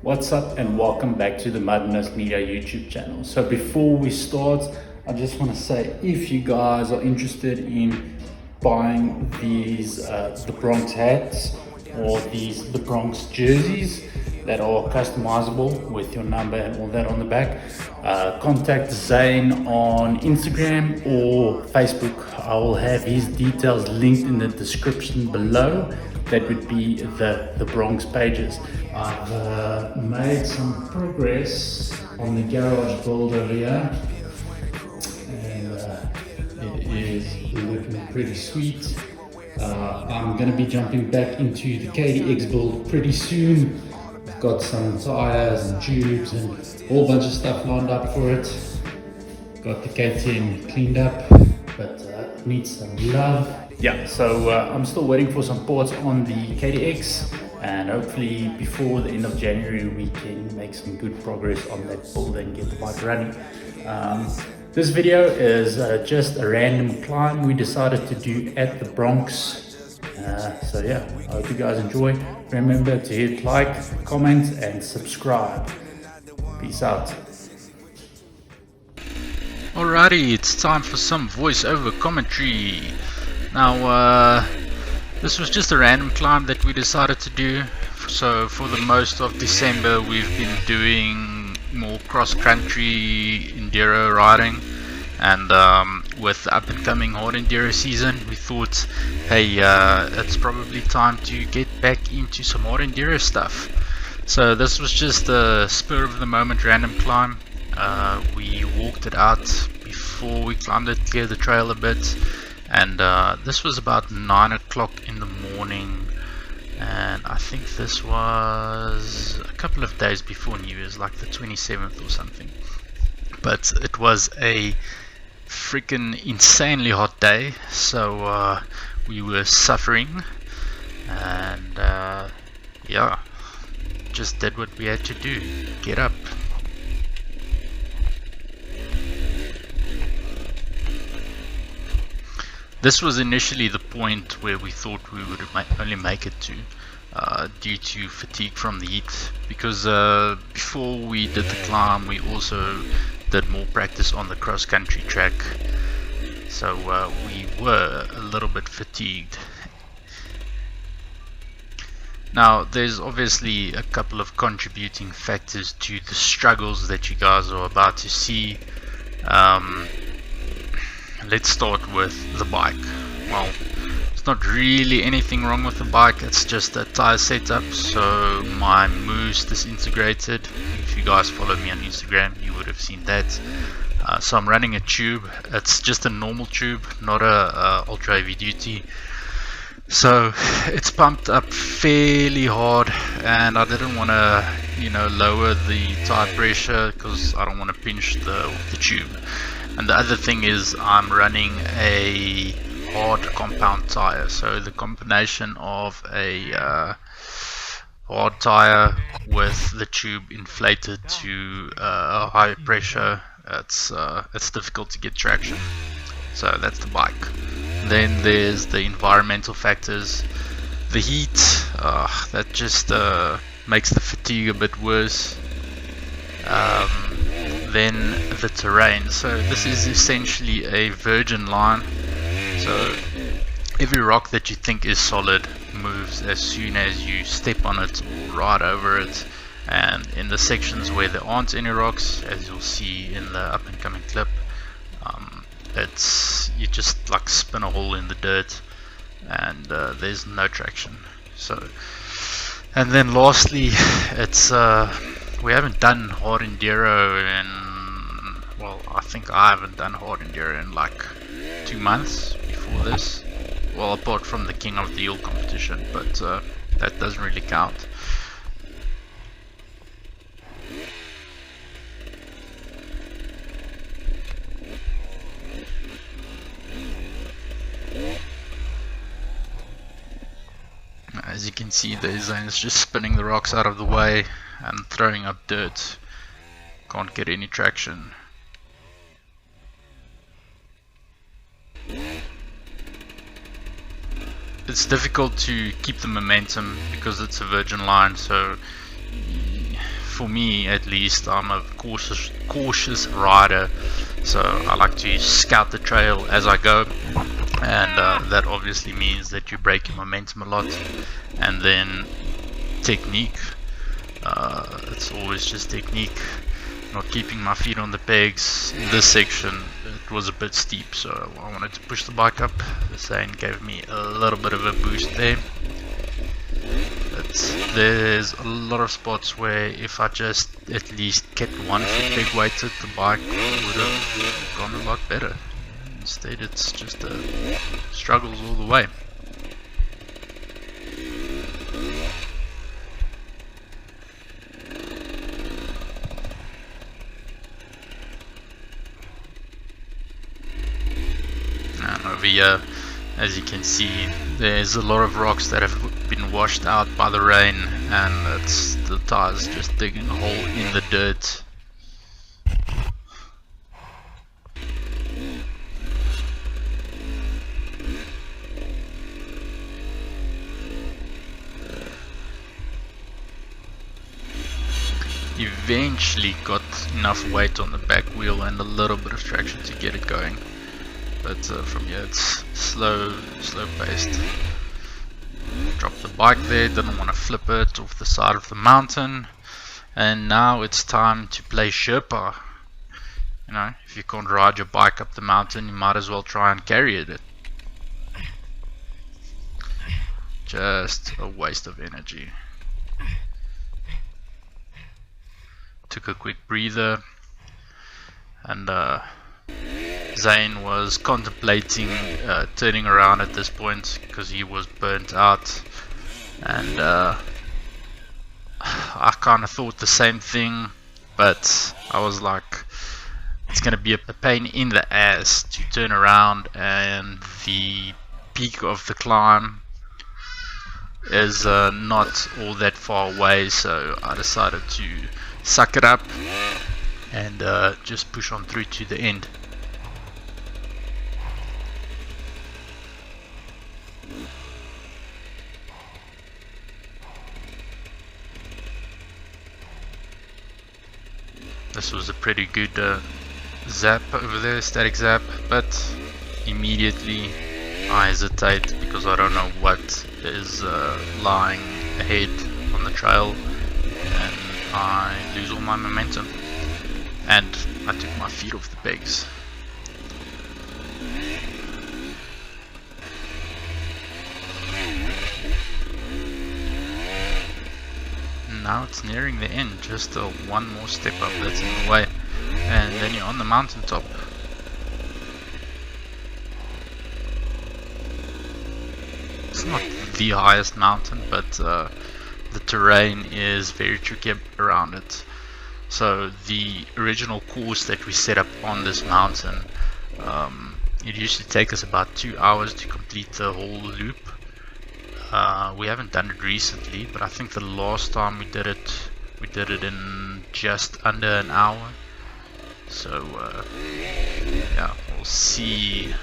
What's up and welcome back to the Madness Media YouTube channel. So before we start, I just want to say if you guys are interested in buying these the Bronx hats or the Bronx jerseys that are customizable with your number and all that on the back, contact Zane on Instagram or Facebook. I will have his details linked in the description below. That would be the Bronx pages. I've made some progress on the garage build over here, and it is looking pretty sweet. I'm going to be jumping back into the KDX build pretty soon. I've got some tires and tubes and a whole bunch of stuff lined up for it. Got the KTM cleaned up, but needs some love. Yeah, so I'm still waiting for some parts on the KDX, and hopefully before the end of January we can make some good progress on that build and get the bike running. This video is just a random climb we decided to do at the Bronx. So yeah, I hope you guys enjoy. Remember to hit like, comment and subscribe. Peace out. Alrighty, it's time for some voiceover commentary. Now, this was just a random climb that we decided to do. So for the most of December we've been doing more cross-country enduro riding, and with the up-and-coming hard enduro season we thought, hey, it's probably time to get back into some hard enduro stuff. So this was just a spur of the moment random climb. We walked it out before we climbed it, cleared the trail a bit, and this was about 9 o'clock in the morning, and I think this was a couple of days before New Year's, like the 27th or something. But it was a freaking insanely hot day, so we were suffering, and yeah, just did what we had to do, get up. This was initially the point where we thought we would only make it to, due to fatigue from the heat, because before we did the climb we also did more practice on the cross-country track, so we were a little bit fatigued. Now there's obviously a couple of contributing factors to the struggles that you guys are about to see. Let's start with the bike. Well, it's not really anything wrong with the bike, it's just a tire setup. So my moves disintegrated. If you guys follow me on Instagram you would have seen that. So I'm running a tube. It's just a normal tube, not a ultra heavy duty. So it's pumped up fairly hard, and I didn't want to, lower the tire pressure because I don't want to pinch the tube. And the other thing is I'm running a hard compound tire, so the combination of a hard tire with the tube inflated to a high pressure, it's difficult to get traction. So that's the bike. Then there's the environmental factors. The heat, that just makes the fatigue a bit worse. Then the terrain. So this is essentially a virgin line. So every rock that you think is solid moves as soon as you step on it or ride over it. And in the sections where there aren't any rocks, as you'll see in the up and coming clip, you just like spin a hole in the dirt, and there's no traction. So, and then lastly, it's we haven't done hard enduro in, well, I think I haven't done hard enduro in like 2 months before this. Well, apart from the King of the Hill competition, but that doesn't really count. As you can see, the Zane is just spinning the rocks out of the way and throwing up dirt. Can't get any traction. It's difficult to keep the momentum because it's a virgin line, so for me at least, I'm a cautious rider, so I like to scout the trail as I go, and that obviously means that you break your momentum a lot. And then technique, it's always just technique, not keeping my feet on the pegs. In this section it was a bit steep, so I wanted to push the bike up. The Zane gave me a little bit of a boost there. But there's a lot of spots where if I just at least kept one foot peg weighted, the bike would have gone a lot better. Instead it's just struggles all the way. And over here, as you can see, there's a lot of rocks that have been washed out by the rain, and it's the tires just digging a hole in the dirt. Eventually got enough weight on the back wheel and a little bit of traction to get it going. But from here it's slow paced. Dropped the bike there, didn't want to flip it off the side of the mountain, and now it's time to play Sherpa. You know, if you can't ride your bike up the mountain, you might as well try and carry it. Just a waste of energy. Took a quick breather, and Zane was contemplating turning around at this point because he was burnt out, and I kind of thought the same thing, but I was like, it's gonna be a pain in the ass to turn around, and the peak of the climb is not all that far away, so I decided to suck it up and just push on through to the end. This was a pretty good zap over there, static zap, but immediately I hesitate because I don't know what is lying ahead on the trail, and I lose all my momentum, and I took my feet off the pegs. Now it's nearing the end, just one more step up that's in the way, and then you're on the mountaintop. It's not the highest mountain, but the terrain is very tricky around it. So the original course that we set up on this mountain, it used to take us about 2 hours to complete the whole loop. We haven't done it recently, but I think the last time we did it in just under an hour. So yeah, we'll see.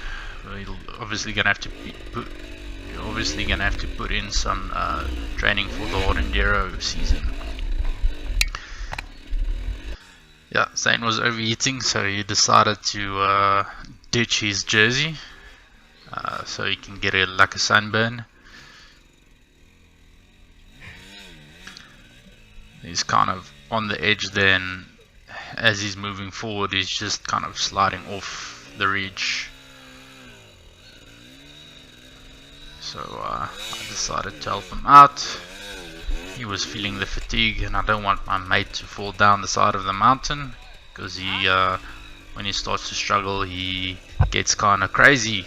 We're obviously gonna have to put in some training for the Enduro season. Yeah, Zane was overheating, so he decided to ditch his jersey so he can get like a sunburn. He's kind of on the edge then. As he's moving forward, he's just kind of sliding off the ridge. So I decided to help him out. He was feeling the fatigue, and I don't want my mate to fall down the side of the mountain, because he when he starts to struggle, he gets kind of crazy.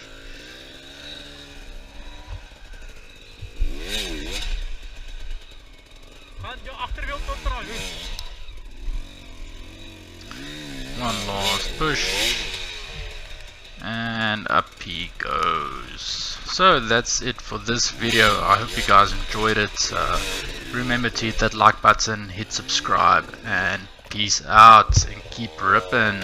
One last push, and up he goes. So that's it for this video. I hope you guys enjoyed it. Remember to hit that like button, hit subscribe, and peace out and keep ripping.